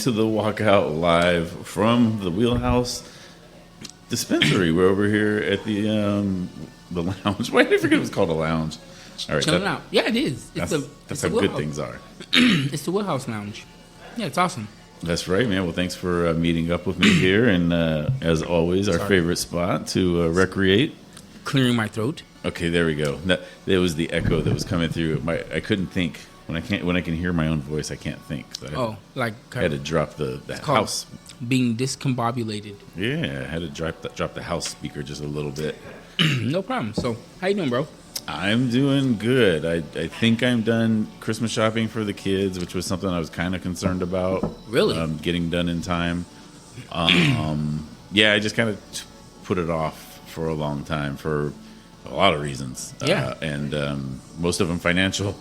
to the walkout live from the Wheelhouse Dispensary. We're over here at the lounge. Why did I forget it was called a lounge? All right, Chilling out. Yeah, it is. That's how good things are. It's the Woodhouse Lounge. Yeah, it's awesome. That's right, man. Well, thanks for meeting up with me here, and as always, our favorite spot to recreate. Clearing my throat. Okay, there we go. That was the echo that was coming through. I couldn't think when I can hear my own voice. I can't think. So I had to drop the house. Being discombobulated. Yeah, I had to drop the house speaker just a little bit. No problem. So, how you doing, bro? I'm doing good. I think I'm done Christmas shopping for the kids, which was something I was kind of concerned about. Really? Getting done in time. Yeah, I just kind of put it off for a long time for a lot of reasons. Yeah. And most of them financial,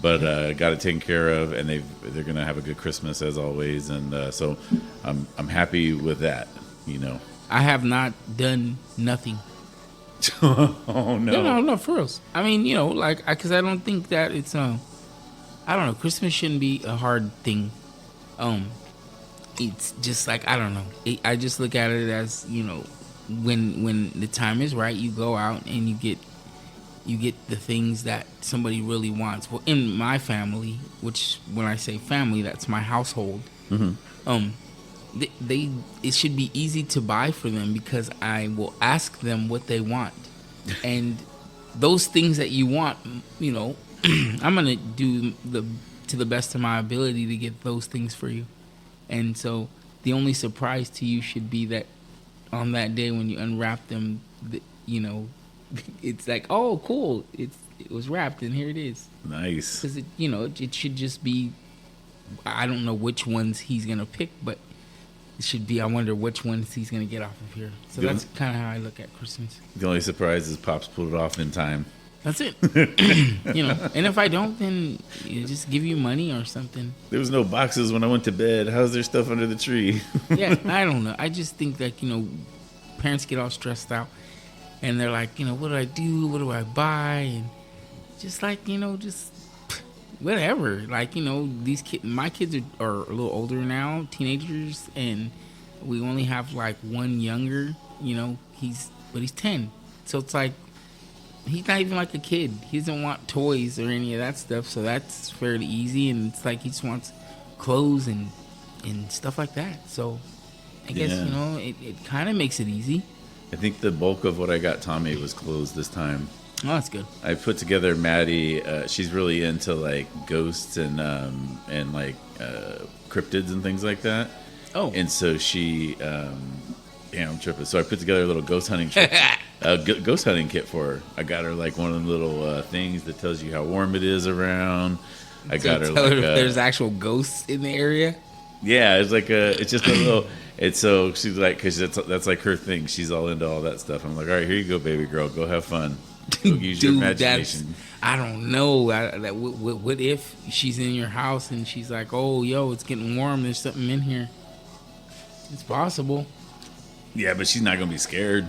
but got it taken care of, and they're going to have a good Christmas as always. And so I'm happy with that, you know. I have not done nothing. Oh no! No, for real. I mean, you know, like, because I don't think that it's I don't know. Christmas shouldn't be a hard thing. It's just like, I don't know. I just look at it as, you know, when the time is right, you go out and you get the things that somebody really wants. Well, in my family, which when I say family, that's my household. Mm-hmm. It should be easy to buy for them because I will ask them what they want, and those things that you want, you know, I'm gonna do to the best of my ability to get those things for you. And so the only surprise to you should be that on that day when you unwrap them, you know, it's like, oh, cool, it was wrapped and here it is. Nice. Because it should just be, I don't know which ones he's gonna pick, but it should be, I wonder which ones he's going to get off of here. So that's kind of how I look at Christmas. The only surprise is Pops pulled it off in time. That's it. You know, and if I don't, then you just give you money or something. There was no boxes when I went to bed. How's there stuff under the tree? Yeah, I don't know. I just think that, you know, parents get all stressed out. And they're like, you know, what do I do? What do I buy? And just like, you know, just whatever. Like, you know, my kids are a little older now, teenagers, and we only have like one younger, you know, he's 10. So it's like, he's not even like a kid. He doesn't want toys or any of that stuff. So that's fairly easy. And it's like, he just wants clothes and stuff like that. So I guess, you know, it kind of makes it easy. I think the bulk of what I got Tommy was clothes this time. Oh, that's good. I put together Maddie. She's really into like ghosts and like cryptids and things like that. Oh, and so she, I'm tripping. So I put together a little ghost hunting kit for her. I got her like one of them little things that tells you how warm it is around. I got her tell like her if there's actual ghosts in the area. Yeah, it's just a little. It's so she's like, because that's like her thing. She's all into all that stuff. I'm like, all right, here you go, baby girl, go have fun. Use your imagination. I don't know. What if she's in your house and she's like, "Oh, yo, it's getting warm. There's something in here." It's possible. Yeah, but she's not gonna be scared.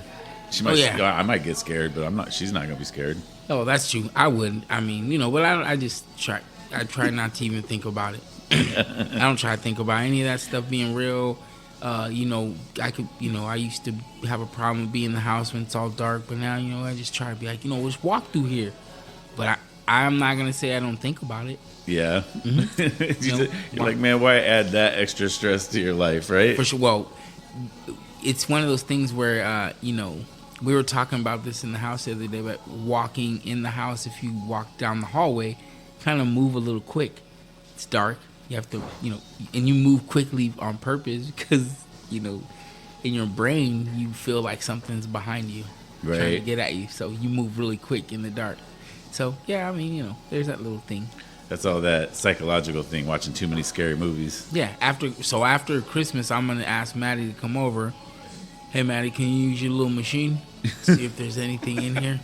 She might. I might get scared, but I'm not. She's not gonna be scared. Oh, that's true. I wouldn't. I mean, you know, but I just try. I try not to even think about it. I don't try to think about any of that stuff being real. You know, I used to have a problem with being in the house when it's all dark, but now, you know, I just try to be like, you know, let's walk through here. But I'm not going to say I don't think about it. Yeah. Mm-hmm. You're like, man, why add that extra stress to your life, right? For sure. Well, it's one of those things where, you know, we were talking about this in the house the other day, but walking in the house, if you walk down the hallway, kind of move a little quick. It's dark. You have to, you know, and you move quickly on purpose because, you know, in your brain, you feel like something's behind you, right, trying to get at you. So you move really quick in the dark. So, yeah, I mean, you know, there's that little thing. That's all that psychological thing, watching too many scary movies. Yeah, after Christmas, I'm going to ask Maddie to come over. Hey, Maddie, can you use your little machine? See if there's anything in here.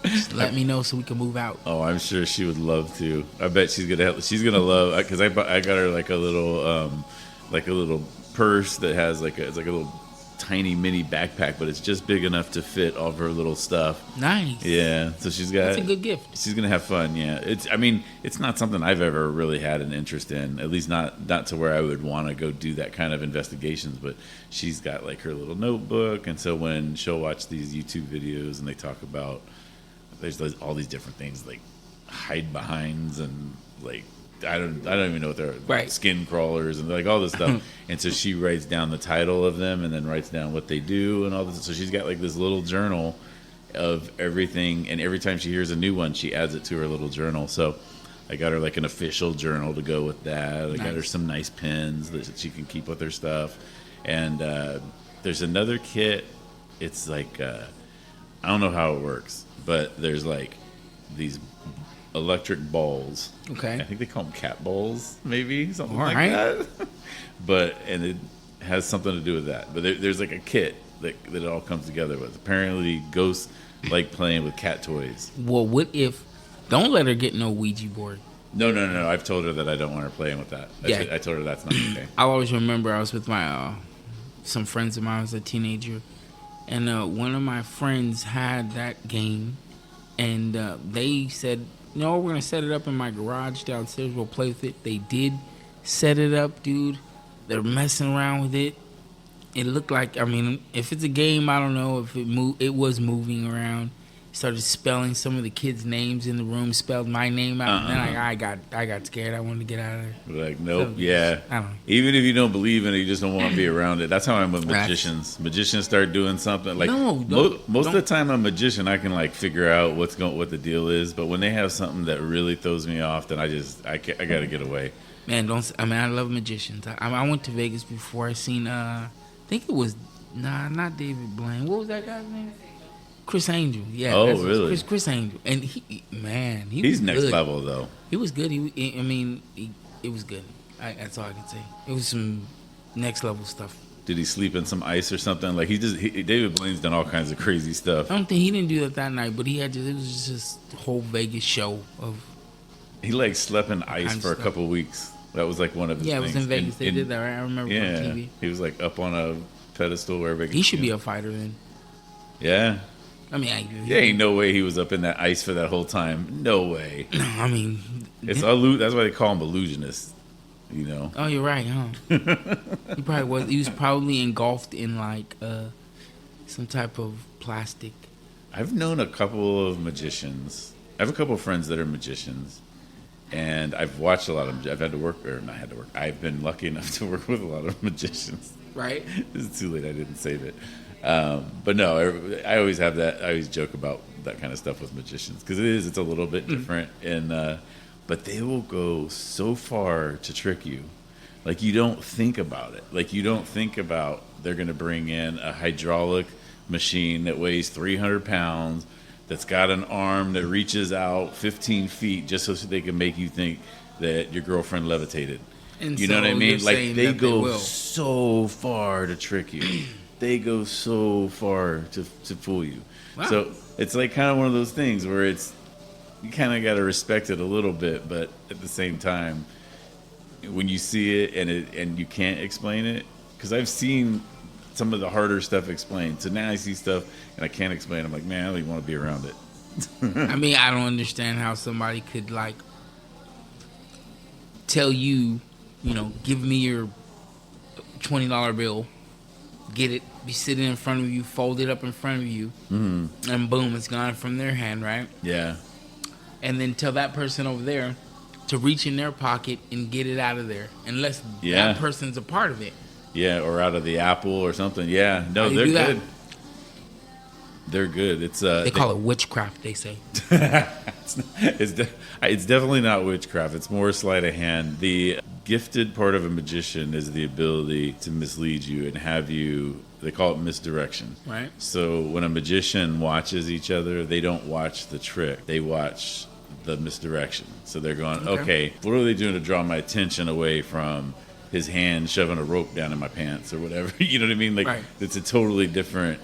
Just let me know so we can move out. Oh, I'm sure she would love to. I bet she's gonna love, because I got her like a little purse that has it's like a little tiny mini backpack, but it's just big enough to fit all of her little stuff. Nice. Yeah, so That's a good gift. She's gonna have fun. Yeah, it's not something I've ever really had an interest in. At least not to where I would want to go do that kind of investigations. But she's got like her little notebook, and so when she'll watch these YouTube videos and they talk about all these different things like hide behinds and like. I don't even know what they're skin crawlers and like all this stuff. And so she writes down the title of them and then writes down what they do and all this. So she's got like this little journal of everything, and every time she hears a new one, she adds it to her little journal. So I got her like an official journal to go with that. I got her some nice pens that she can keep with her stuff. And there's another kit. It's like I don't know how it works, but there's like these electric balls. Okay. I think they call them cat balls, maybe something All like right. that. And it has something to do with that. But there's like a kit that it all comes together with. Apparently, ghosts like playing with cat toys. Well, what if? Don't let her get no Ouija board. No. I've told her that I don't want her playing with that. I told her that's not okay. I always remember I was with my some friends of mine. I was a teenager, and one of my friends had that game, and they said, "No, we're gonna set it up in my garage downstairs. We'll play with it." They did set it up, dude. They're messing around with it. It looked like, I mean, if it's a game, I don't know if it was moving around. Started spelling some of the kids' names in the room. Spelled my name out, and then I got scared. I wanted to get out of there. Like, nope, So, yeah. I don't know. Even if you don't believe in it, you just don't want to be around it. That's how I'm with magicians. Magicians start doing something like most of the time. I'm a magician. I can like figure out what the deal is. But when they have something that really throws me off, then I got to get away. Man, I love magicians. I went to Vegas before. I seen I think it was not David Blaine. What was that guy's name? Chris Angel. Yeah. Oh, really? Chris Angel. And he's was next good. level though. He was good. It was good. That's all I can say. It was some next level stuff. Did he sleep in some ice or something? Like David Blaine's done all kinds of crazy stuff. I don't think he didn't do that night, but it was just the whole Vegas show of. He like slept in ice for a couple weeks. That was like one of his things. Yeah, it was in Vegas. They did that, right? I remember on TV. He was like up on a pedestal where Vegas. He should be a fighter then. Yeah. I mean, there ain't no way he was up in that ice for that whole time. No way. No, I mean, that's why they call him illusionist. You know. Oh, you're right, huh? He probably was. He was probably engulfed in like some type of plastic. I've known a couple of magicians. I have a couple of friends that are magicians, and I've watched a lot of them. I've been lucky enough to work with a lot of magicians. Right. This is too late. I didn't save it. But no, I always have that. I always joke about that kind of stuff with magicians because it's a little bit different. And but they will go so far to trick you, like you don't think about it. Like you don't think about they're going to bring in a hydraulic machine that weighs 300 pounds, that's got an arm that reaches out 15 feet just so they can make you think that your girlfriend levitated. And you know what I mean? Like they go so far to trick you. They go so far to fool you. Wow. So it's like kind of one of those things where you kind of got to respect it a little bit, but at the same time, when you see it and you can't explain it, because I've seen some of the harder stuff explained. So now I see stuff and I can't explain it. I'm like, man, I don't even want to be around it. I mean, I don't understand how somebody could like tell you, give me your $20 bill. Get it, be sitting in front of you, fold it up in front of you, and boom, it's gone from their hand, right? Yeah. And then tell that person over there to reach in their pocket and get it out of there, unless that person's a part of it. Yeah, or out of the apple or something. Yeah, no, they're good. They're good. It's they call it witchcraft. They say it's definitely not witchcraft. It's more sleight of hand. The gifted part of a magician is the ability to mislead you and have you. They call it misdirection. Right. So when a magician watches each other, they don't watch the trick. They watch the misdirection. So they're going, okay, what are they doing to draw my attention away from his hand shoving a rope down in my pants or whatever? You know what I mean? Like It's a totally different.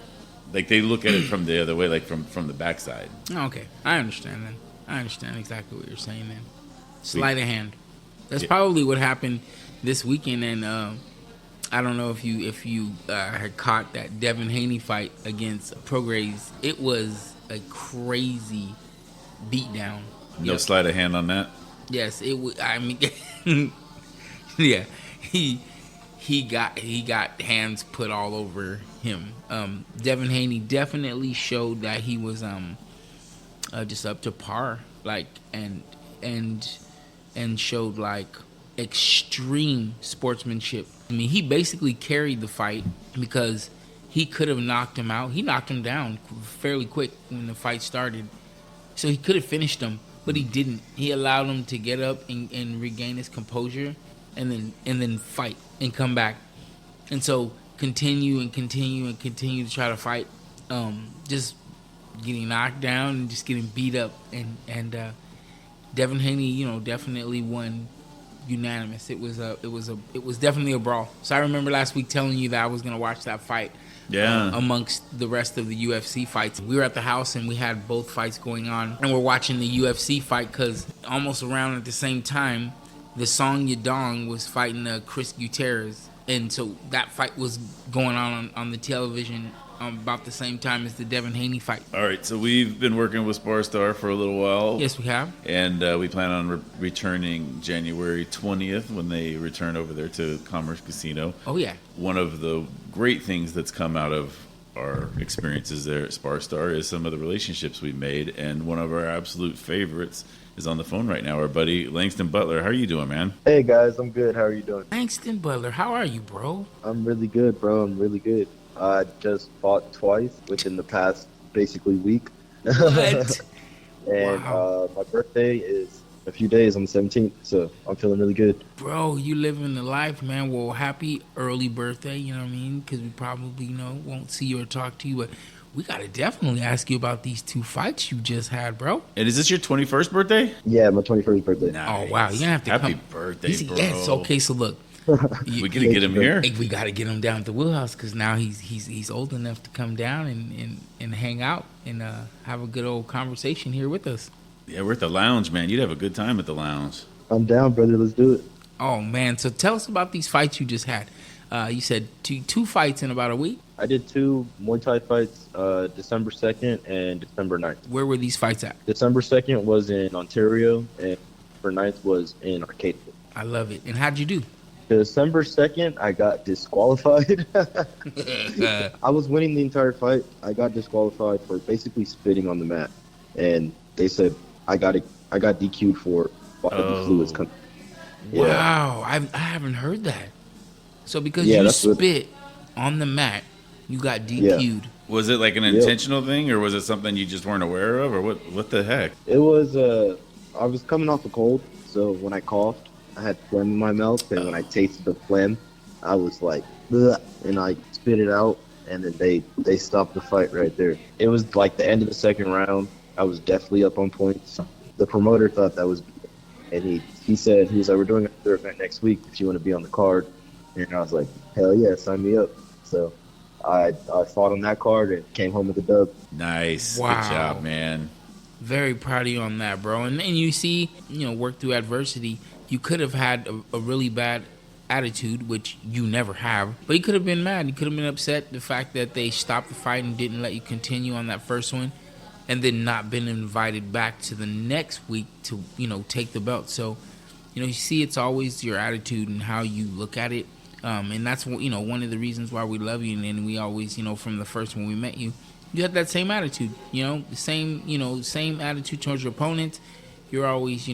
Like they look at it from the other way, like from the backside. Okay, I understand then. I understand exactly what you're saying then. Sleight of hand. That's probably what happened this weekend, and I don't know if you had caught that Devin Haney fight against Prograis. It was a crazy beatdown. No sleight of hand on that. Yes, it was. I mean, yeah, he got hands put all over him. Devin Haney definitely showed that he was just up to par, like and showed like extreme sportsmanship. I mean, he basically carried the fight because he could have knocked him out. He knocked him down fairly quick when the fight started, so he could have finished him, but he didn't. He allowed him to get up and regain his composure, and then fight and come back, and so continue to try to fight, just getting knocked down and just getting beat up, and Devin Haney, definitely won unanimous. It was definitely a brawl. So I remember last week telling you that I was gonna watch that fight. Yeah. Amongst the rest of the UFC fights, we were at the house and we had both fights going on, and we're watching the UFC fight because almost around at the same time, the Song Yadong was fighting Chris Gutierrez, and so that fight was going on the television about the same time as the Devin Haney fight. All right, so we've been working with Sparstar for a little while. Yes, we have. And we plan on returning January 20th when they return over there to Commerce Casino. Oh, yeah. One of the great things that's come out of our experiences there at Sparstar is some of the relationships we made, and one of our absolute favorites is on the phone right now, our buddy Lanxton Butler. How are you doing, man? Hey, guys, I'm good. How are you doing? Lanxton Butler, how are you, bro? I'm really good, bro. I'm really good. I just fought twice within the past, basically, week. What? And Wow. my birthday is a few days on the 17th, so I'm feeling really good. Bro, you living the life, man. Well, happy early birthday, you know what I mean? Because we probably, won't see you or talk to you, but we got to definitely ask you about these two fights you just had, bro. And is this your 21st birthday? Yeah, my 21st birthday. Oh, wow. You're going to have to Happy come. birthday, bro. Yes, okay, so look. We gotta get him here. We got to get him down at the wheelhouse because now he's old enough to come down and hang out and have a good old conversation here with us. Yeah, we're at the lounge, man. You'd have a good time at the lounge. I'm down, brother. Let's do it. Oh, man. So tell us about these fights you just had. You said two fights in about a week? I did 2 Muay Thai fights December 2nd and December 9th. Where were these fights at? December 2nd was in Ontario, and December 9th was in Arcadia. I love it. And how'd you do? December 2nd, I got disqualified. I was winning the entire fight. I got disqualified for basically spitting on the mat. And they said I got DQ'd for bodily fluids coming. Wow. I haven't heard that. So because Yeah, you that's what- spit on the mat, you got DQ'd. Was it like an intentional thing, or was it something you just weren't aware of, or what the heck? It was, I was coming off a cold, so when I coughed, I had phlegm in my mouth, and when I tasted the phlegm, I was like, ugh, and I spit it out, and then they stopped the fight right there. It was like the end of the second round. I was definitely up on points. The promoter thought that was, and he said, he was like, we're doing another event next week if you want to be on the card. And I was like, hell yeah, sign me up. So I fought on that card and came home with a dub. Nice. Wow. Good job, man. Very proud of you on that, bro. And you see, work through adversity. You could have had a really bad attitude, which you never have. But you could have been mad. You could have been upset the fact that they stopped the fight and didn't let you continue on that first one, and then not been invited back to the next week to, take the belt. So, you see, it's always your attitude and how you look at it. And that's, one of the reasons why we love you. And we always, from the first when we met you, you had that same attitude, the same attitude towards your opponents. You're always,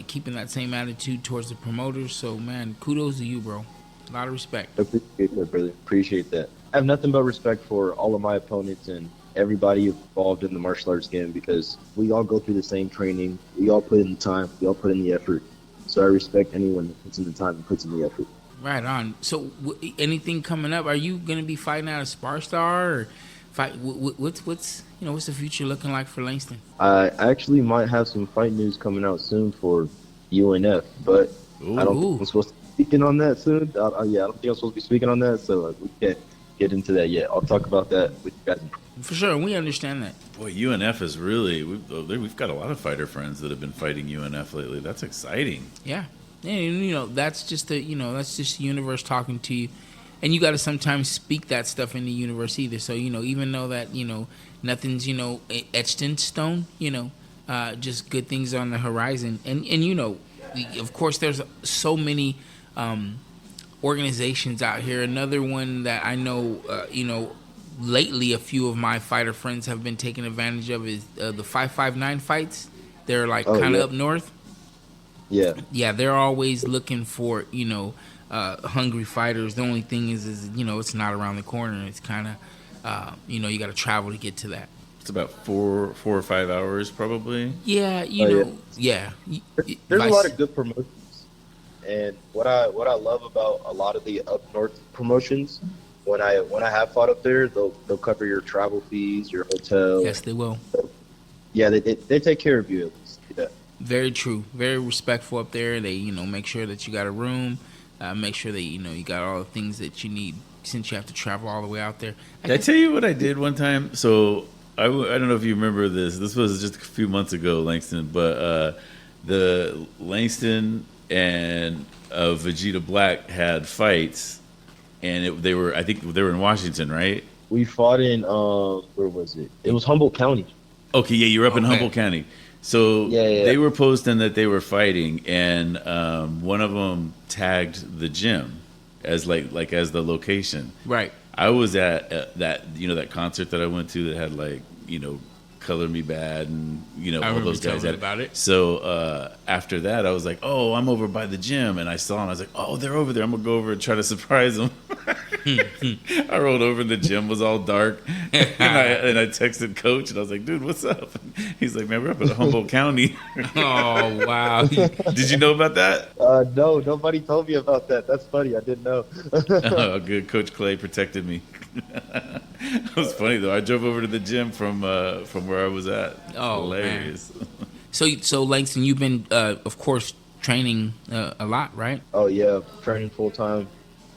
keeping that same attitude towards the promoters. So, man, kudos to you, bro. A lot of respect. I appreciate that, brother. Appreciate that. I have nothing but respect for all of my opponents and everybody involved in the martial arts game because we all go through the same training. We all put in the time. We all put in the effort. So I respect anyone that puts in the time and puts in the effort. Right on. So, anything coming up? Are you going to be fighting out of Sparstar or fight? What's the future looking like for Lanxton? I actually might have some fight news coming out soon for UNF, but I don't think I'm supposed to be speaking on that soon. I don't think I'm supposed to be speaking on that, so we can't get into that yet. I'll talk about that with you guys. For sure, we understand that. Boy, UNF is really we've got a lot of fighter friends that have been fighting UNF lately. That's exciting. Yeah. And, that's just the universe talking to you. and you got to sometimes speak that stuff in the universe either. So even though that nothing's etched in stone, just good things on the horizon, and of course there's so many organizations out here. Another one that I know, lately a few of my fighter friends have been taking advantage of is the 559 fights. They're like kind of up north. Yeah. Yeah, they're always looking for, hungry fighters. The only thing is it's not around the corner. It's kind of, you got to travel to get to that. It's about 4 or 5 hours, probably. Yeah, yeah. There's a lot of good promotions, and what I love about a lot of the up north promotions, when I have fought up there, they'll cover your travel fees, your hotel. Yes, they will. Yeah, they take care of you at least. Yeah. Very true. Very respectful up there. They make sure that you got a room, make sure that you got all the things that you need since you have to travel all the way out there. Did I tell you what I did one time? So I don't know if you remember this. This was just a few months ago, Lanxton. But the Lanxton and Vegeta Black had fights, and I think they were in Washington, right? We fought in where was it? It was Humboldt County. Okay, yeah, you were up in Humboldt County. So they were posting that they were fighting, and one of them tagged the gym as like as the location. Right. I was at that concert that I went to that had Color Me Bad and all those guys had about it. So after that, I was like, oh, I'm over by the gym, and I saw them. I was like, oh, they're over there. I'm gonna go over and try to surprise them. I rolled over, and the gym was all dark, and I texted Coach, and I was like, dude, what's up? He's like, man, we're up in Humboldt County. Oh wow! Did you know about that? No, nobody told me about that. That's funny. I didn't know. Oh, good. Coach Clay protected me. It was funny though. I drove over to the gym from where I was at. Oh, hilarious! Man. So Langston, you've been, of course, training a lot, right? Oh yeah, training full time.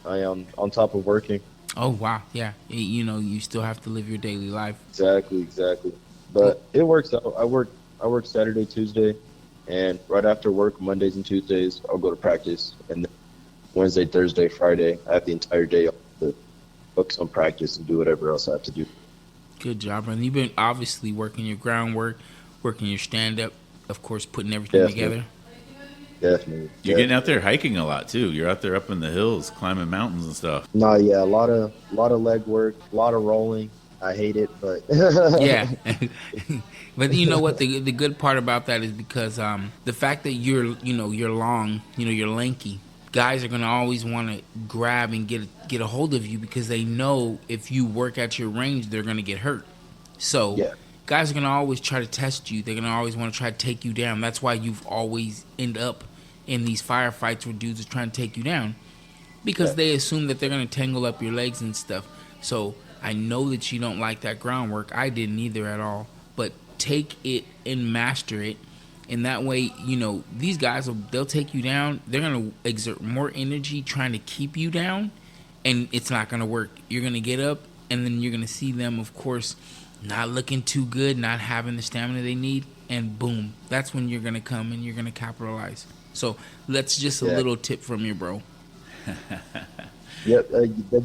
I am on top of working. Oh wow, yeah. You still have to live your daily life. Exactly. But it works out. I work Saturday, Tuesday, and right after work, Mondays and Tuesdays, I'll go to practice, and then Wednesday, Thursday, Friday, I have the entire day off to focus on practice and do whatever else I have to do. Good job, man. You've been obviously working your groundwork, working your stand-up, of course, putting everything together. Definitely. You're getting out there hiking a lot, too. You're out there up in the hills, climbing mountains and stuff. No, yeah, a lot of leg work, a lot of rolling. I hate it, but... Yeah. But you know what? The good part about that is because the fact that you're long, you're lanky, guys are going to always want to grab and get a hold of you because they know if you work at your range, they're going to get hurt. So guys are going to always try to test you. They're going to always want to try to take you down. That's why you've always end up in these firefights where dudes are trying to take you down because they assume that they're going to tangle up your legs and stuff. So I know that you don't like that groundwork. I didn't either at all. But take it and master it. And that way, these guys, they'll take you down. They're going to exert more energy trying to keep you down. And it's not going to work. You're going to get up, and then you're going to see them, of course, not looking too good, not having the stamina they need. And boom, that's when you're going to come and you're going to capitalize. So that's just a little tip from you, bro. Yeah,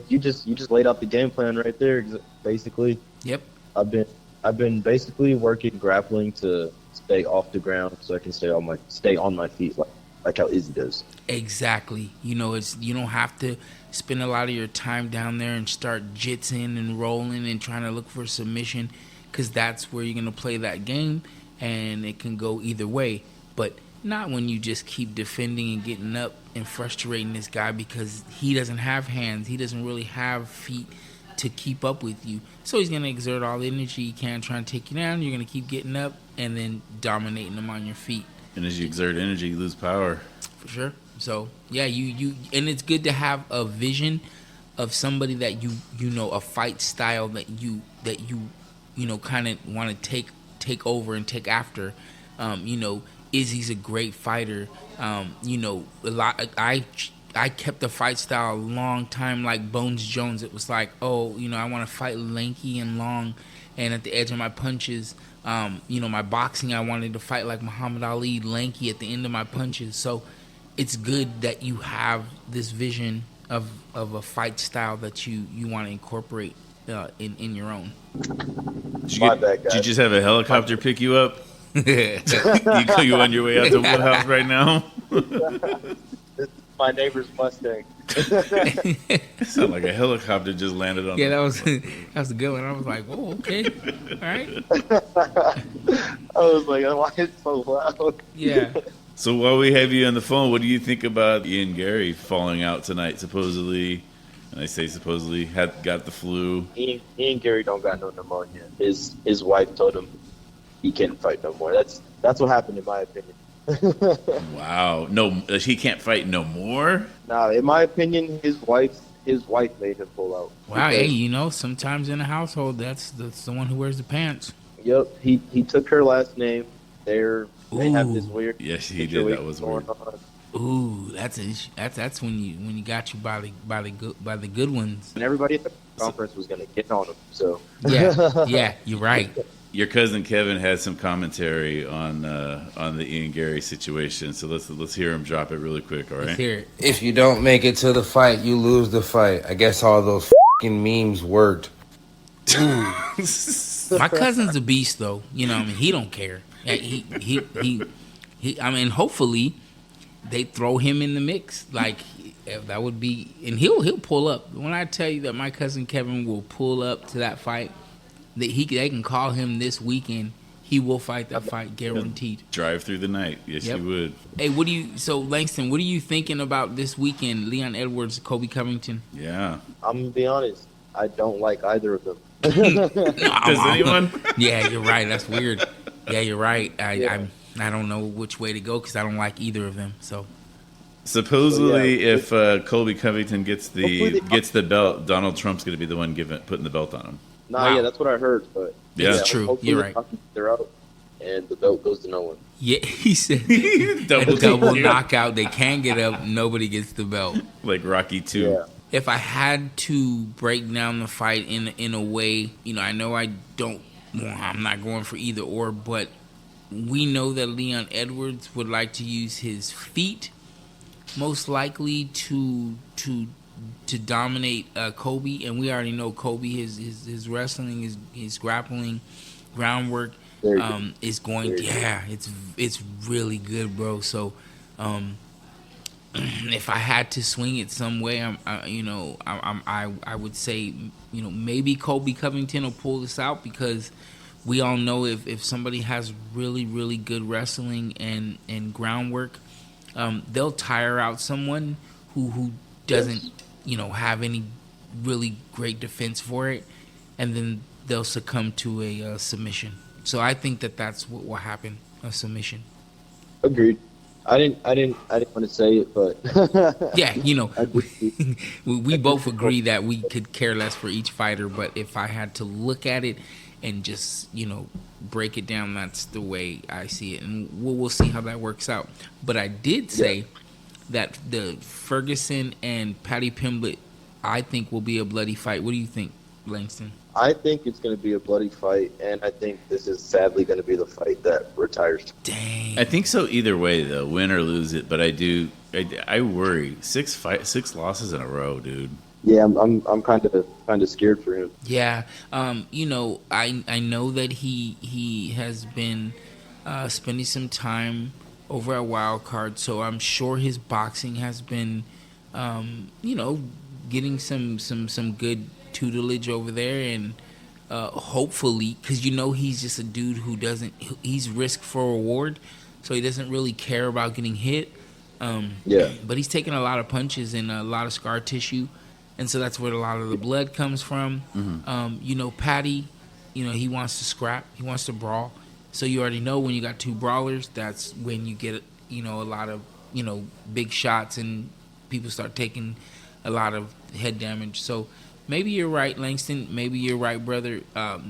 you just laid out the game plan right there, basically. Yep. I've been basically working grappling to stay off the ground so I can stay on my feet like how Izzy does. Exactly. You don't have to spend a lot of your time down there and start jitsing and rolling and trying to look for a submission because that's where you're going to play that game and it can go either way. But not when you just keep defending and getting up and frustrating this guy because he doesn't have hands. He doesn't really have feet to keep up with you. So he's going to exert all the energy he can trying to take you down. You're going to keep getting up and then dominating him on your feet. And as you exert energy, you lose power. For sure. So, yeah, you and it's good to have a vision of somebody that a fight style that you kind of want to take over and take after. Izzy's a great fighter. A lot. I kept the fight style a long time like Bones Jones. It was like, I want to fight lanky and long and at the edge of my punches. My boxing, I wanted to fight like Muhammad Ali, lanky at the end of my punches. So it's good that you have this vision of a fight style that you want to incorporate in your own. Did you just have a helicopter pick you up? you on your way out to Woodhouse right now? This is my neighbor's Mustang. It sounded like a helicopter just landed on. Yeah, that was a good one. I was like, whoa, okay, all right. I was like, why is it so loud? Yeah. So while we have you on the phone, what do you think about Ian Gary falling out tonight? Supposedly, and I say supposedly, got the flu. Ian Gary don't got no pneumonia. His wife told him he can't fight no more. That's what happened in my opinion. Wow, no, he can't fight no more. Nah, in my opinion, his wife made him pull out. Wow, hey, sometimes in a household, that's the one who wears the pants. Yep, he took her last name. They have this weird. Yes, he did. That was weird. Ooh, that's when you got you by the good ones. And everybody at the conference was gonna get on him. So yeah, you're right. Your cousin Kevin had some commentary on the Ian Gary situation, so let's hear him drop it really quick. All right. Let's hear it. If you don't make it to the fight, you lose the fight. I guess all those fucking memes worked. My cousin's a beast, though. I mean, he don't care. He I mean, hopefully they throw him in the mix. Like, that would be, and he'll pull up. When I tell you that my cousin Kevin will pull up to that fight, that they can call him this weekend, he will fight that fight, guaranteed. Drive through the night. Yes, Yep. you would. Hey, Lanxton, what are you thinking about this weekend? Leon Edwards, Colby Covington. Yeah. I'm gonna be honest. I don't like either of them. Does anyone? Yeah, you're right. That's weird. Yeah, you're right. I don't know which way to go because I don't like either of them. So supposedly, if Colby Covington gets the belt, Donald Trump's going to be the one putting the belt on him. Nah, yeah, that's what I heard. But yeah, it's true. Hopefully You're right. They're out, and the belt goes to no one. Yeah, he said double knockout. They can't get up. Nobody gets the belt. Like Rocky 2. Yeah. If I had to break down the fight in a way, I know I'm not going for either or, but we know that Leon Edwards would like to use his feet, most likely to dominate Colby, and we already know Colby, his wrestling, his grappling, groundwork is going. Yeah, it's really good, bro. So, if I had to swing it some way, I would say, maybe Colby Covington will pull this out because we all know if somebody has really, really good wrestling and groundwork, they'll tire out someone who doesn't, have any really great defense for it, and then they'll succumb to a submission. So I think that's what will happen, a submission. Agreed. I didn't want to say it, but yeah, we both agree that we could care less for each fighter. But if I had to look at it and just break it down, that's the way I see it, and we'll see how that works out. But I did say that the Ferguson and Patty Pimblett, I think, will be a bloody fight. What do you think, Lanxton? I think it's going to be a bloody fight, and I think this is sadly going to be the fight that retires. Dang. I think so either way, though, win or lose it. But I worry. 6 losses in a row, dude. Yeah, I'm kind of scared for him. Yeah, I know that he has been spending some time over at Wild Card, so I'm sure his boxing has been, getting some good tutelage over there, and hopefully, because he's just a dude who he's risk for reward, so he doesn't really care about getting hit. But he's taking a lot of punches and a lot of scar tissue, and so that's where a lot of the blood comes from. Mm-hmm. Patty, he wants to scrap, he wants to brawl, so you already know when you got two brawlers, that's when you get a lot of big shots and people start taking a lot of head damage. So maybe you're right, Lanxton. Maybe you're right, brother. My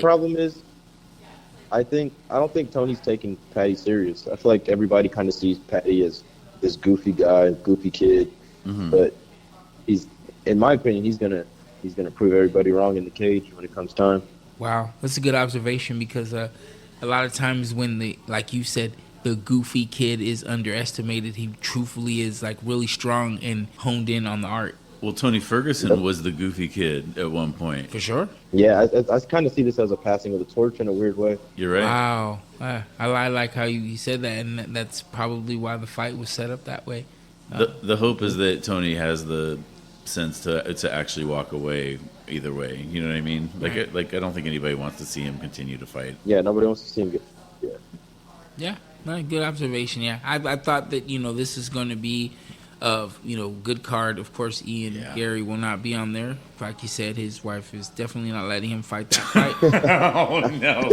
problem is, I don't think Tony's taking Patty serious. I feel like everybody kind of sees Patty as this goofy guy, goofy kid. Mm-hmm. But in my opinion, he's gonna prove everybody wrong in the cage when it comes time. Wow, that's a good observation because a lot of times when like you said, the goofy kid is underestimated. He truthfully is like really strong and honed in on the art. Well, Tony Ferguson was the goofy kid at one point. For sure. Yeah, I kind of see this as a passing of the torch in a weird way. You're right. Wow. I like how you said that, and that's probably why the fight was set up that way. The hope is that Tony has the sense to actually walk away either way. You know what I mean? Like I don't think anybody wants to see him continue to fight. Yeah, nobody wants to see him get. Yeah. Yeah, no, good observation. Yeah, I thought that this is going to be good card. Of course, Ian Gary will not be on there. Like you said, his wife is definitely not letting him fight that fight. Oh no!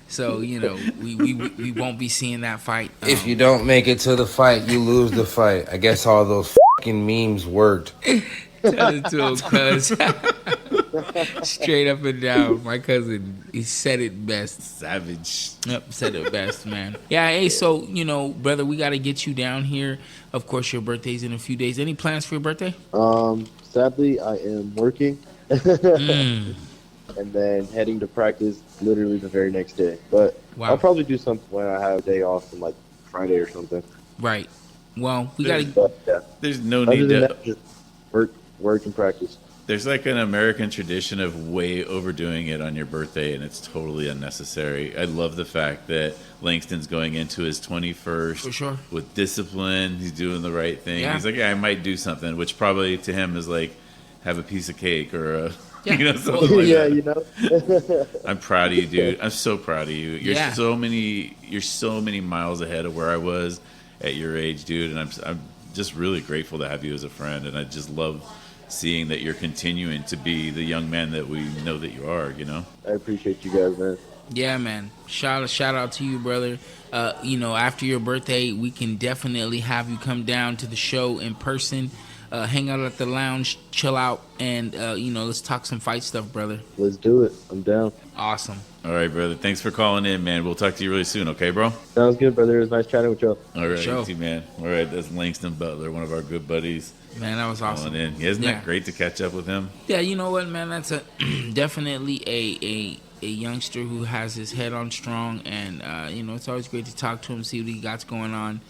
So we won't be seeing that fight. If you don't make it to the fight, you lose the fight. I guess all those fucking memes worked. Tell it to him, cuz. Straight up and down. My cousin, he said it best. Savage. Yep, said it best, man. Yeah, hey, so, brother, we got to get you down here. Of course, your birthday's in a few days. Any plans for your birthday? Sadly, I am working. And then heading to practice literally the very next day. But I'll probably do something when I have a day off on like Friday or something. Right. Well, we got to... Yeah. There's no need to... That, just work and practice. There's like an American tradition of way overdoing it on your birthday, and it's totally unnecessary. I love the fact that Lanxton's going into his 21st For sure. with discipline. He's doing the right thing. Yeah. He's like, I might do something, which probably to him is like have a piece of cake or a... Yeah. Something like that. I'm proud of you, dude. I'm so proud of you. You're so many miles ahead of where I was at your age, dude. And I'm just really grateful to have you as a friend. And I just love seeing that you're continuing to be the young man that we know that you are. I appreciate you guys, man. Yeah, man. Shout out to you, brother. After your birthday, we can definitely have you come down to the show in person. Hang out at the lounge, chill out, and let's talk some fight stuff, brother. Let's do it. I'm down. Awesome. All right, brother. Thanks for calling in, man. We'll talk to you really soon, okay, bro? Sounds good, brother. It was nice chatting with y'all. All right, you too, man. All right, that's Lanxton Butler, one of our good buddies. Man, that was awesome. Calling in. Isn't that great to catch up with him? Yeah, you know what, man? That's definitely a youngster who has his head on strong, and it's always great to talk to him, see what he got going on.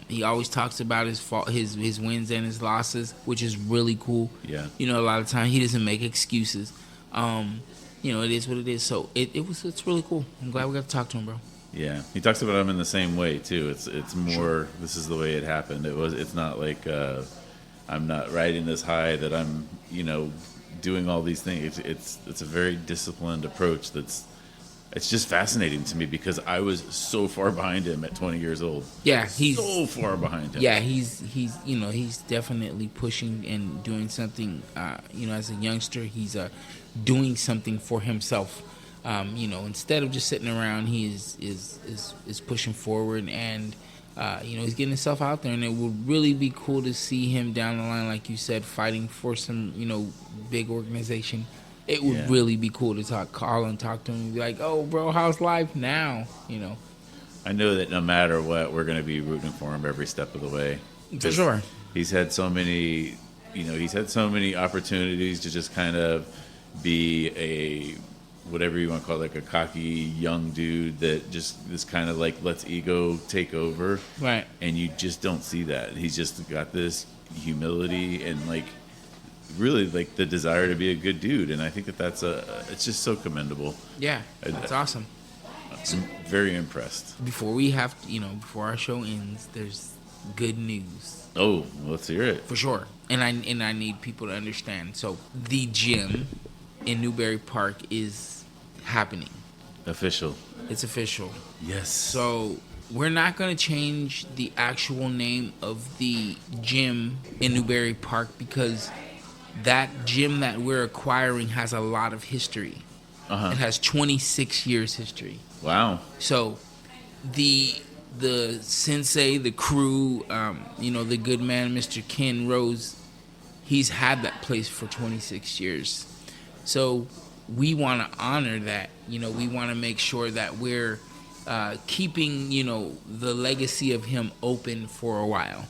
He always talks about his wins and his losses, which is really cool. Yeah. A lot of time he doesn't make excuses. It is what it is. So it's really cool. I'm glad we got to talk to him, bro. Yeah, he talks about him in the same way too. It's more. This is the way it happened. It's not like I'm not riding this high that I'm doing all these things. It's a very disciplined approach. It's just fascinating to me because I was so far behind him at 20 years old. Yeah, he's so far behind him. Yeah, he's definitely pushing and doing something. As a youngster, he's doing something for himself. Instead of just sitting around, he is pushing forward, and he's getting himself out there. And it would really be cool to see him down the line, like you said, fighting for some big organization. It would really be cool to call and talk to him and be like, "Oh, bro, how's life now?" I know that no matter what, we're going to be rooting for him every step of the way. For sure. He's had so many, opportunities to just kind of be a, whatever you want to call it, like a cocky young dude that just is kind of like lets ego take over. Right. And you just don't see that. He's just got this humility and really the desire to be a good dude, and I think that's it's just so commendable. Yeah, that's awesome. I'm very impressed. Before our show ends, there's good news. Oh, let's hear it. For sure. And I need people to understand. So the gym in Newberry Park is happening. Official. It's official. Yes. So we're not going to change the actual name of the gym in Newberry Park because that gym that we're acquiring has a lot of history. It has 26 years history. Wow. So the sensei, the crew, the good man, Mr. Ken Rose, he's had that place for 26 years. So we want to honor that. We want to make sure that we're keeping, the legacy of him open for a while.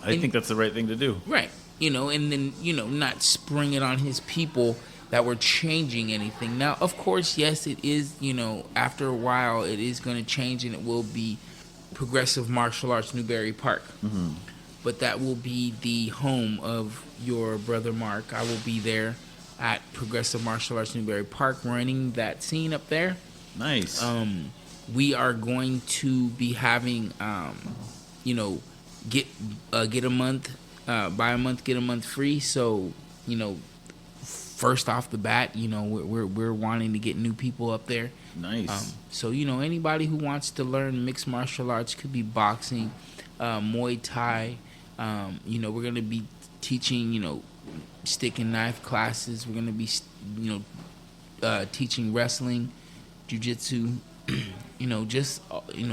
I think that's the right thing to do. Right. And then, not spring it on his people that we're changing anything. Now, of course, yes, it is, after a while, it is going to change, and it will be Progressive Martial Arts Newberry Park. Mm-hmm. But that will be the home of your brother Mark. I will be there at Progressive Martial Arts Newberry Park running that scene up there. Nice. We are going to be having, get a month, buy a month, get a month free. So, first off the bat, we're wanting to get new people up there. Nice. So, anybody who wants to learn mixed martial arts, could be boxing, Muay Thai. We're going to be teaching, stick and knife classes. We're going to be, teaching wrestling, jiu-jitsu,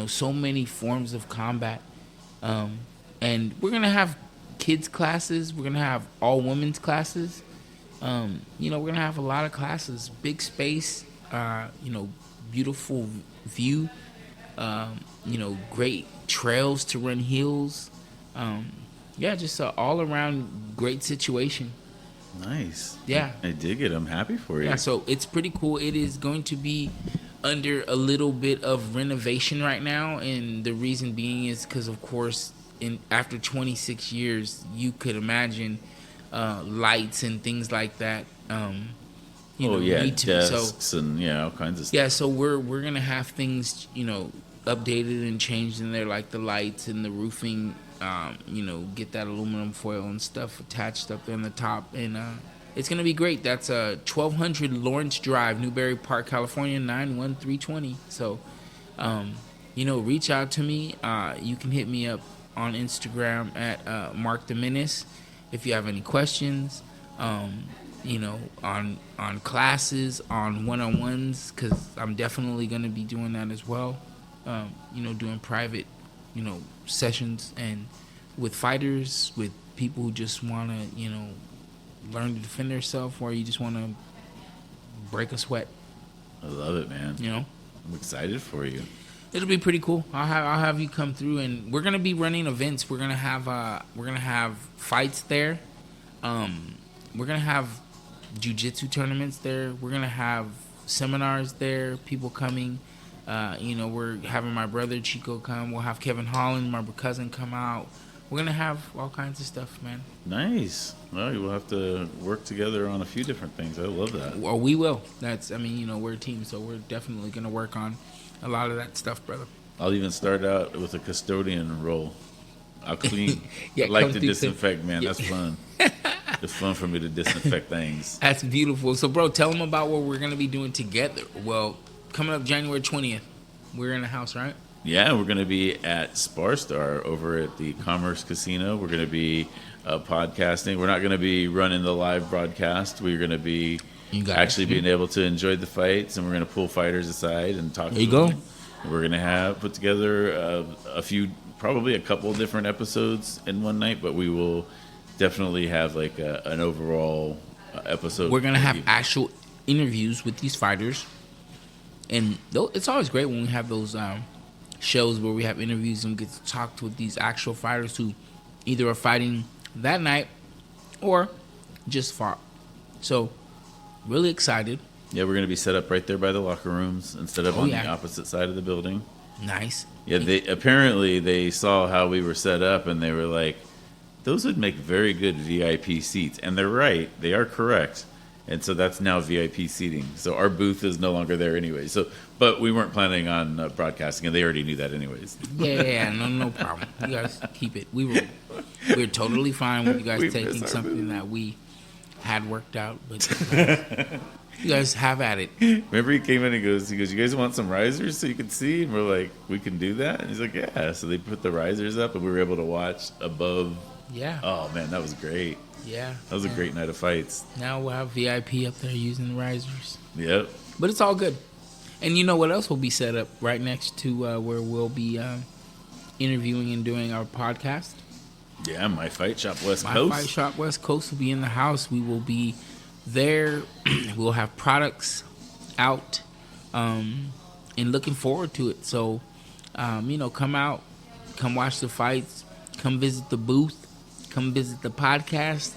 so many forms of combat. And we're going to have kids classes. We're going to have all women's classes. We're going to have a lot of classes, big space, beautiful view, great trails to run hills. Just an all-around great situation. Nice. Yeah. I dig it. I'm happy for you. Yeah, so it's pretty cool. It is going to be under a little bit of renovation right now, and the reason being is because, of course, after 26 years, you could imagine lights and things like that. Desks and all kinds of stuff. Yeah, so we're gonna have things updated and changed in there, like the lights and the roofing. Get that aluminum foil and stuff attached up there on the top, and it's gonna be great. That's 1200 Lawrence Drive, Newberry Park, California 91320. So, reach out to me. You can hit me up on Instagram at Mark the Menace if you have any questions. On classes, on one-on-ones, because I'm definitely going to be doing that as well. Doing private, sessions and with fighters, with people who just want to, learn to defend themselves, or you just want to break a sweat. I love it, man. I'm excited for you. It'll be pretty cool. I'll have you come through, and we're gonna be running events. We're gonna have fights there. We're gonna have jiu-jitsu tournaments there. We're gonna have seminars there. People coming. We're having my brother Chico come. We'll have Kevin Holland, my cousin, come out. We're gonna have all kinds of stuff, man. Nice. Well, we'll have to work together on a few different things. I love that. Well, we will. We're a team, so we're definitely gonna work on a lot of that stuff, brother. I'll even start out with a custodian role. I'll clean. Yeah, I like to disinfect, man. That's fun. It's fun for me to disinfect things. That's beautiful. So, bro, tell them about what we're going to be doing together. Well, coming up January 20th, we're in the house, right? Yeah, we're going to be at Sparstar over at the Commerce Casino. We're going to be podcasting. We're not going to be running the live broadcast. We're going to be being able to enjoy the fights, and we're going to pull fighters aside and talk to them. There you go. We're going to put together probably a couple of different episodes in one night, but we will definitely have like an overall episode. We're going to have actual interviews with these fighters, and it's always great when we have those shows where we have interviews and get to talk with these actual fighters who either are fighting that night or just fought. So, really excited. Yeah, we're going to be set up right there by the locker rooms instead of on the opposite side of the building. Nice. Yeah, they saw how we were set up, and they were like, those would make very good VIP seats. And they're right. They are correct. And so that's now VIP seating. So our booth is no longer there anyway. But we weren't planning on broadcasting, and they already knew that anyways. Yeah, no problem. You guys keep it. We're totally fine with you guys taking something that we had worked out, but you guys have at it. Remember he came in and goes, you guys want some risers so you can see? And we're like, we can do that? And he's like, yeah. So they put the risers up, and we were able to watch above. Yeah. Oh, man, that was great. Yeah. That was a great night of fights. Now we'll have VIP up there using the risers. Yep. But it's all good. And you know what else will be set up right next to where we'll be interviewing and doing our podcast? Yeah, My Fight Shop West Coast. My Fight Shop West Coast will be in the house. We will be there. We'll have products out and looking forward to it. So, come out, come watch the fights, come visit the booth, come visit the podcast,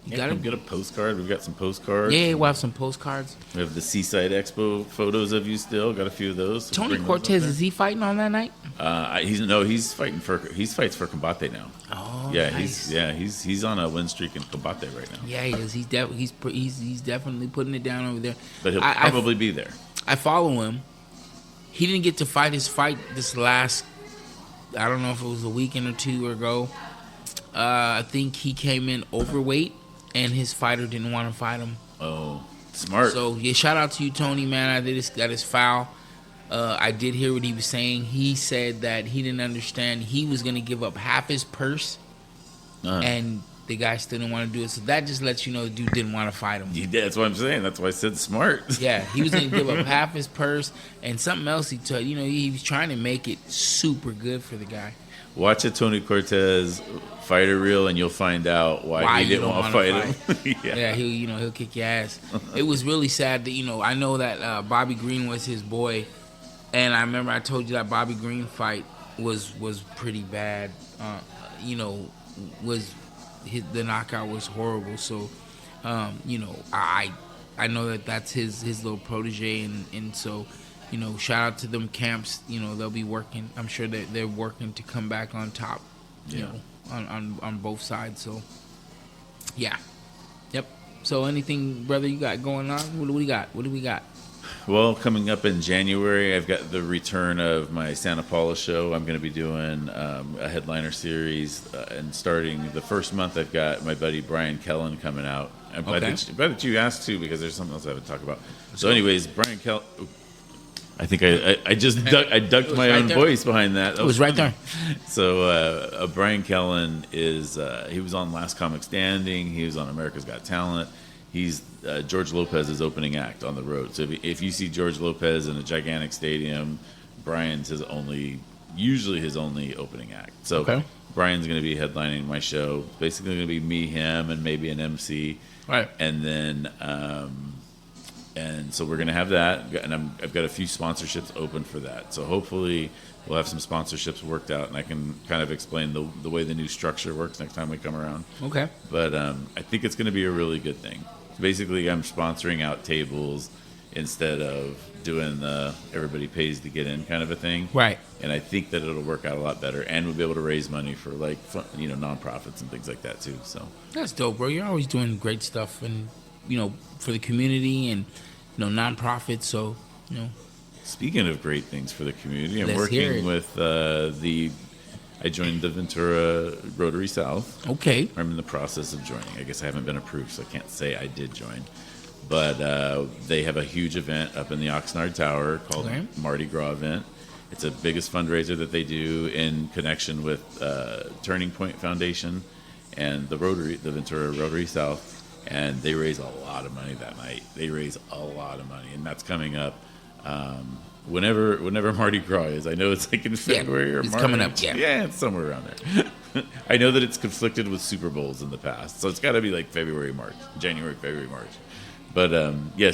You Yeah, gotta get a postcard. We've got some postcards. Yeah, we'll have some postcards. We have the Seaside Expo photos of you still. Got a few of those. So Tony bring those up Cortez, there. is he fighting on that night? He's fights for Combate now. Oh, Yeah, nice. he's on a win streak in Combate right now. Yeah, he is. He's definitely putting it down over there. But he'll I probably be there. I follow him. He didn't get to fight his fight this last. I don't know if it was a weekend or two ago. I think he came in overweight, and his fighter didn't want to fight him. Oh, smart. So yeah, shout out to you, Tony. Man, that is foul. I did hear what he was saying. He said that he didn't understand. He was gonna give up half his purse, and the guy still didn't want to do it. So that just lets you know the dude didn't want to fight him. That's what I'm saying. That's why I said smart. Yeah, he was gonna give up half his purse and something else. He was trying to make it super good for the guy. Watch a Tony Cortez fighter reel, and you'll find out why he didn't want to fight him. Yeah, he'll kick your ass. It was really sad that I know that Bobby Green was his boy, and I remember I told you that Bobby Green fight was pretty bad. The knockout was horrible. So, I know that that's his little protege, and so. Shout out to them camps. They'll be working. I'm sure that they're working to come back on top. On both sides. So, yeah, yep. So, anything, brother, you got going on? What do we got? Well, coming up in January, I've got the return of my Santa Paula show. I'm going to be doing a headliner series, and starting the first month, I've got my buddy Brian Kellen coming out. I'm glad that you asked too, because there's something else I haven't talked about. So, anyways, Brian Kellen. I think I just ducked my own voice behind that. It was right there. So Brian Kellen he was on Last Comic Standing. He was on America's Got Talent. He's George Lopez's opening act on the road. So if you see George Lopez in a gigantic stadium, Brian's usually his only opening act. So Brian's going to be headlining my show. It's basically going to be me, him, and maybe an MC. Right. And then. And so we're going to have that, and I've got a few sponsorships open for that. So hopefully we'll have some sponsorships worked out, and I can kind of explain the way the new structure works next time we come around. Okay. But I think it's going to be a really good thing. Basically, I'm sponsoring out tables instead of doing the everybody pays to get in kind of a thing. Right. And I think that it'll work out a lot better, and we'll be able to raise money for nonprofits and things like that too. So that's dope, bro. You're always doing great stuff, and for the community and nonprofits. So speaking of great things for the community, I'm Let's hear working it. with I joined the Ventura Rotary South. Okay. I'm in the process of joining. I guess I haven't been approved, so I can't say I did join. But they have a huge event up in the Oxnard Tower called Mardi Gras event. It's the biggest fundraiser that they do in connection with Turning Point Foundation and the Ventura Rotary South. And they raise a lot of money that night. They raise a lot of money, and that's coming up whenever Mardi Gras is. I know it's like in February or March. It's coming up, Yeah, it's somewhere around there. I know that it's conflicted with Super Bowls in the past, so it's got to be like January, February, March. But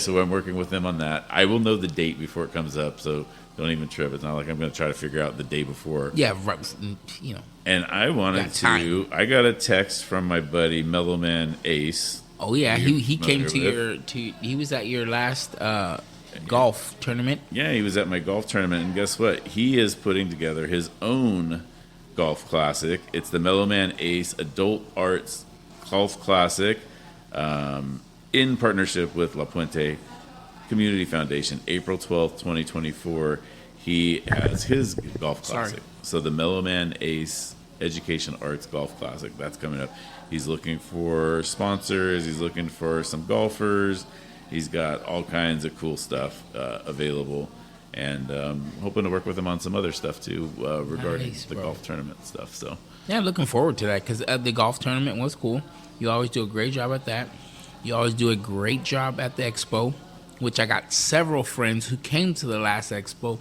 so I'm working with them on that. I will know the date before it comes up, so don't even trip. It's not like I'm going to try to figure out the day before. Yeah, right. And I wanted to. I got a text from my buddy Mellow Man Ace. Oh yeah, he came he was at your last golf tournament. Yeah, he was at my golf tournament, and guess what? He is putting together his own golf classic. It's the Mellow Man Ace Adult Arts Golf Classic, in partnership with La Puente Community Foundation. April 12th, 2024. He has his golf classic. So the Mellow Man Ace Education Arts Golf Classic, that's coming up. He's looking for sponsors. He's looking for some golfers. He's got all kinds of cool stuff available, and hoping to work with him on some other stuff too regarding the golf tournament stuff. So yeah, looking forward to that, because the golf tournament was cool. You always do a great job at that. You always do a great job at the expo, which I got several friends who came to the last expo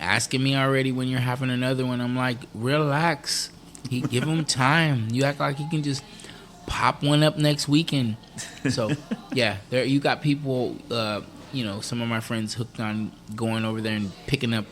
asking me already when you're having another one. I'm like, relax. Give him time. You act like he can just pop one up next weekend. So, yeah, you got people, some of my friends hooked on going over there and picking up,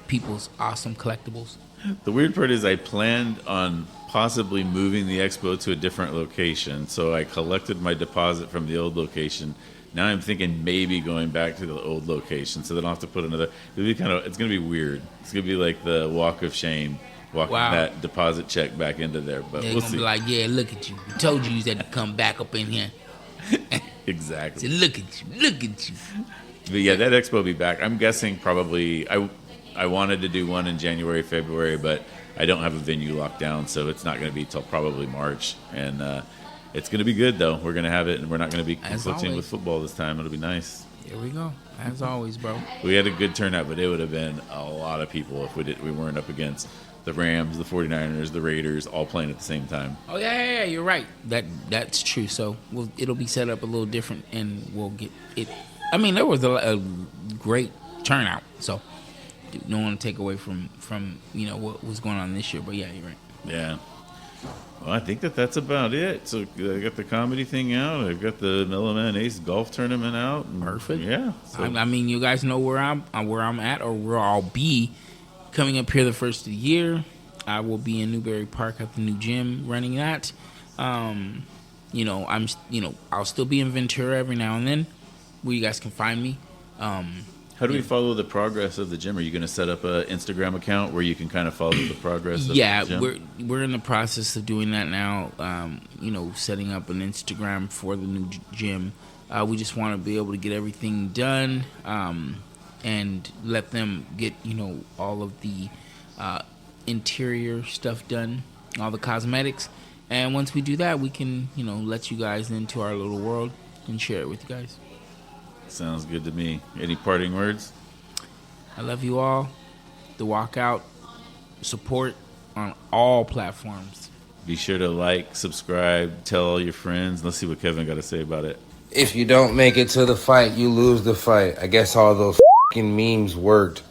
people's awesome collectibles. The weird part is I planned on possibly moving the expo to a different location, so I collected my deposit from the old location. Now I'm thinking maybe going back to the old location, so they don't have to put another. It's gonna be weird. It's gonna be like the walk of shame, walking that deposit check back into there. But They're we'll gonna see. be like, yeah, look at you. We told you had to come back up in here. Exactly. Say, look at you, look at you. But yeah, that expo will be back. I'm guessing probably I wanted to do one in January, February, but I don't have a venue locked down, so it's not going to be till probably March. And it's going to be good though. We're going to have it, and we're not going to be conflicting with football this time. It'll be nice. Here we go, as always, bro. We had a good turnout, but it would have been a lot of people if we weren't up against the Rams, the 49ers, the Raiders, all playing at the same time. Oh yeah, you're right. That's true. So it'll be set up a little different, and we'll get it. I mean, there was a great turnout, so don't want to take away from what was going on this year. But yeah, you're right. Yeah. Well, I think that's about it. So I got the comedy thing out. I've got the Mellow Man Ace golf tournament out. Perfect. Yeah. So. I mean, you guys know where I'm at, or where I'll be coming up here the first of the year. I will be in Newberry Park at the new gym running that. I'll still be in Ventura every now and then, where you guys can find me. How do we follow the progress of the gym? Are you going to set up an Instagram account where you can kind of follow the progress of the gym? Yeah, we're in the process of doing that now, setting up an Instagram for the new gym. We just want to be able to get everything done and let them get, all of the interior stuff done, all the cosmetics. And once we do that, we can, let you guys into our little world and share it with you guys. Sounds good to me. Any parting words? I love you all. The walkout support on all platforms. Be sure to like, subscribe, tell all your friends. Let's see what Kevin got to say about it. If you don't make it to the fight, you lose the fight. I guess all those memes worked.